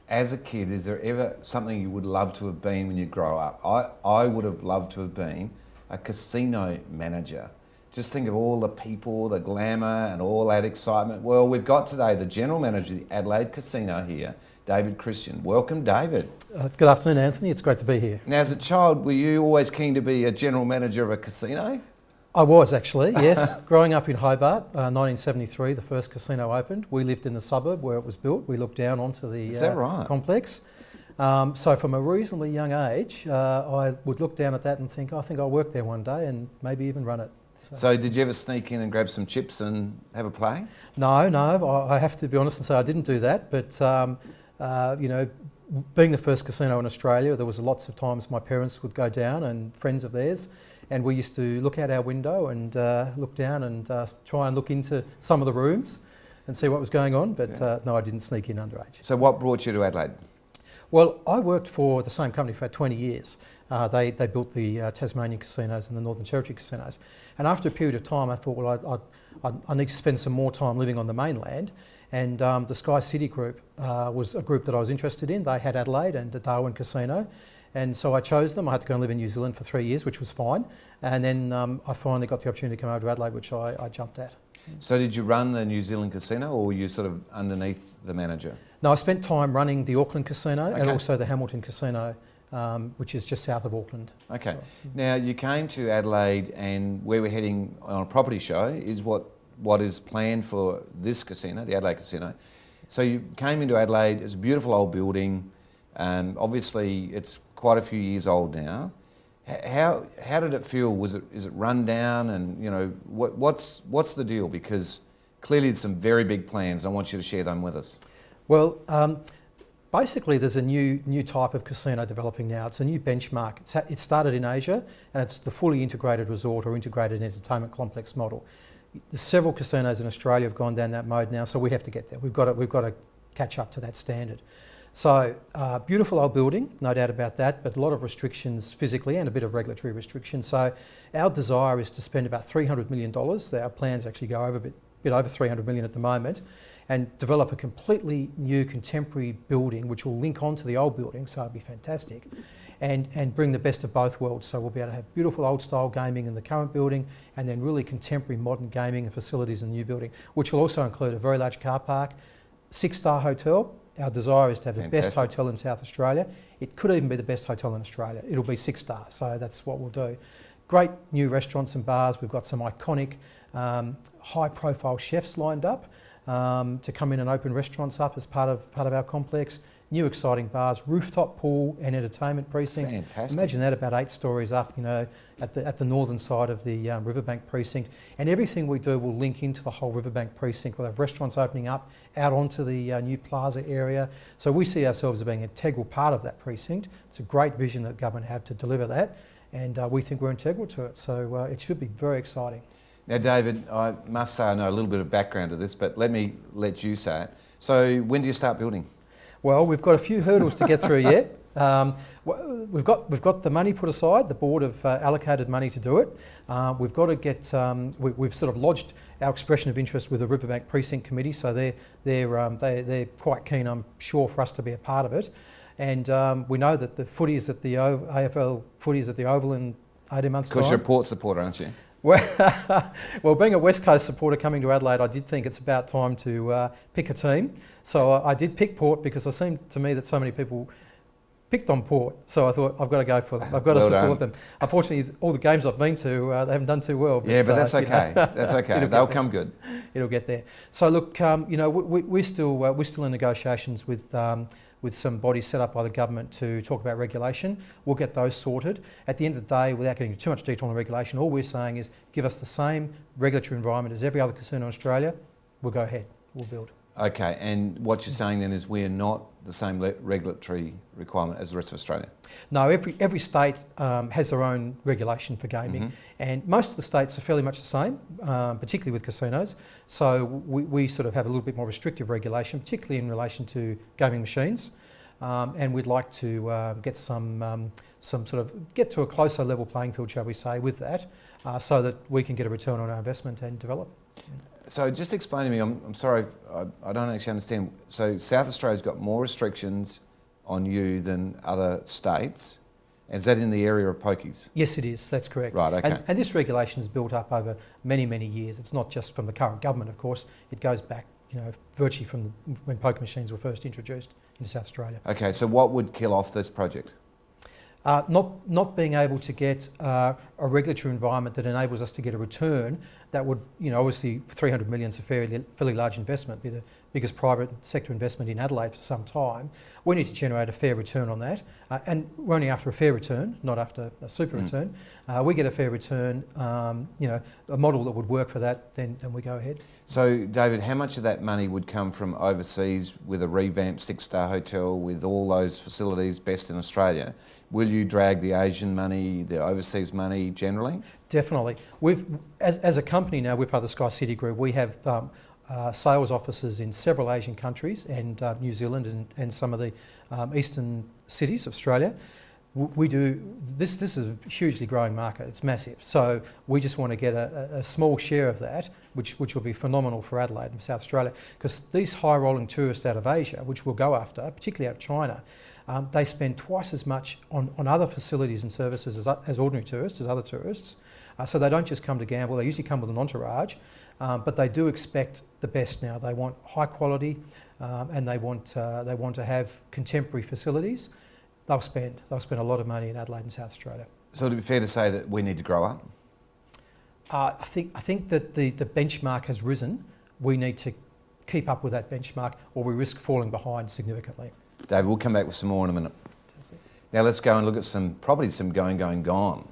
As a kid, is there ever something you would love to have been when you grow up? I would have loved to have been a casino manager. Just think of all the people, the glamour and all that excitement. Well, we've got today the General Manager of the Adelaide Casino here, David Christian. Welcome, David. Good afternoon, Anthony. It's great to be here. Now, as a child, were you always keen to be a General Manager of a casino? I was actually, yes. Growing up in Hobart, 1973, the first casino opened. We lived in the suburb where it was built. We looked down onto the Is that right? complex. So from a reasonably young age, I would look down at that and think, I think I'll work there one day and maybe even run it. So did you ever sneak in and grab some chips and have a play? No, I have to be honest and say I didn't do that. But, you know, being the first casino in Australia, there was lots of times my parents would go down and friends of theirs, and we used to look out our window and look down and try and look into some of the rooms and see what was going on. But no, I didn't sneak in underage. So what brought you to Adelaide? Well, I worked for the same company for 20 years. They built the Tasmanian casinos and the Northern Territory casinos. And after a period of time, I thought, well, I need to spend some more time living on the mainland. And the Sky City Group was a group that I was interested in. They had Adelaide and the Darwin Casino. And so I chose them. I had to go and live in New Zealand for 3 years, which was fine. And then I finally got the opportunity to come over to Adelaide, which I jumped at. So did you run the New Zealand casino, or were you sort of underneath the manager? No, I spent time running the Auckland Casino and also the Hamilton Casino, which is just south of Auckland. Okay. So, Now, you came to Adelaide, and where we're heading on a property show is what is planned for this casino, the Adelaide Casino. So you came into Adelaide. It's a beautiful old building. Obviously, it's quite a few years old now. How did it feel? Is it run down? And you know, what's the deal? Because clearly there's some very big plans. I want you to share them with us. Well, basically there's a new type of casino developing now. It's a new benchmark. It started in Asia, and it's the fully integrated resort or integrated entertainment complex model. There's several casinos in Australia have gone down that mode now, so we have to get there. We've got to catch up to that standard. So beautiful old building, no doubt about that, but a lot of restrictions physically and a bit of regulatory restrictions. So our desire is to spend about $300 million. Our plans actually go over a bit over $300 million at the moment, and develop a completely new contemporary building which will link onto the old building, so it'll be fantastic, and bring the best of both worlds. So we'll be able to have beautiful old style gaming in the current building, and then really contemporary modern gaming and facilities in the new building, which will also include a very large car park, 6-star hotel. Our desire is to have the best hotel in South Australia. It could even be the best hotel in Australia. It'll be 6 stars, so that's what we'll do. Great new restaurants and bars. We've got some iconic high-profile chefs lined up to come in and open restaurants up as part of our complex. New exciting bars, rooftop pool and entertainment precinct. Fantastic. Imagine that, about 8 stories up, you know, at the northern side of the Riverbank precinct. And everything we do will link into the whole Riverbank precinct. We'll have restaurants opening up out onto the new plaza area. So we see ourselves as being an integral part of that precinct. It's a great vision that government have to deliver that, and we think we're integral to it. So it should be very exciting. Now, David, I must say I know a little bit of background to this, but let you say it. So when do you start building? Well, we've got a few hurdles to get through yet. We've got the money put aside. The board have allocated money to do it. We've got to get. We've sort of lodged our expression of interest with the Riverbank Precinct Committee, so they're quite keen, I'm sure, for us to be a part of it. And we know that the footy is at the AFL footy is at the Oval in 18 months' time. Because you're a Port supporter, aren't you? Well, being a West Coast supporter coming to Adelaide, I did think it's about time to pick a team. So I did pick Port because it seemed to me that so many people picked on Port. So I thought, I've got to go for them. I've got to support them. Unfortunately, all the games I've been to, they haven't done too well. But, yeah, but that's okay. You know, that's okay. They'll come good. It'll get there. So look, you know, we're still in negotiations with some bodies set up by the government to talk about regulation. We'll get those sorted. At the end of the day, without getting too much detail on regulation, all we're saying is give us the same regulatory environment as every other casino in Australia. We'll go ahead. We'll build. Okay, and what you're saying then is we're not the same regulatory requirement as the rest of Australia? No, every state has their own regulation for gaming, and most of the states are fairly much the same, particularly with casinos. So we sort of have a little bit more restrictive regulation, particularly in relation to gaming machines, and we'd like to get some sort of get to a closer level playing field, shall we say, with that, so that we can get a return on our investment and develop. So just explain to me, I'm sorry, I don't actually understand. So South Australia's got more restrictions on you than other states. And is that in the area of pokies? Yes, it is. That's correct. Right, okay. And this regulation is built up over many, many years. It's not just from the current government, of course. It goes back, virtually from when poker machines were first introduced in South Australia. Okay, so what would kill off this project? Not being able to get a regulatory environment that enables us to get a return that would, obviously 300 million is a fairly large investment, be the biggest private sector investment in Adelaide for some time. We need to generate a fair return on that, and we're only after a fair return, not after a super return. We get a fair return, a model that would work for that, then we go ahead. So, David, how much of that money would come from overseas with a revamped 6-star hotel with all those facilities best in Australia? Will you drag the Asian money, the overseas money generally? Definitely. As a company now, we're part of the Sky City Group. We have sales offices in several Asian countries and New Zealand and some of the eastern cities of Australia. We do this is a hugely growing market. It's massive. So we just want to get a small share of that, which will be phenomenal for Adelaide and South Australia, because these high rolling tourists out of Asia, which we'll go after, particularly out of China, they spend twice as much on other facilities and services as ordinary tourists, as other tourists. So they don't just come to gamble. They usually come with an entourage, but they do expect the best now. They want high quality, and they want to have contemporary facilities. They'll spend a lot of money in Adelaide and South Australia. So it'd be fair to say that we need to grow up? I think that the benchmark has risen. We need to keep up with that benchmark, or we risk falling behind significantly. David, we'll come back with some more in a minute. Now let's go and look at some going, gone.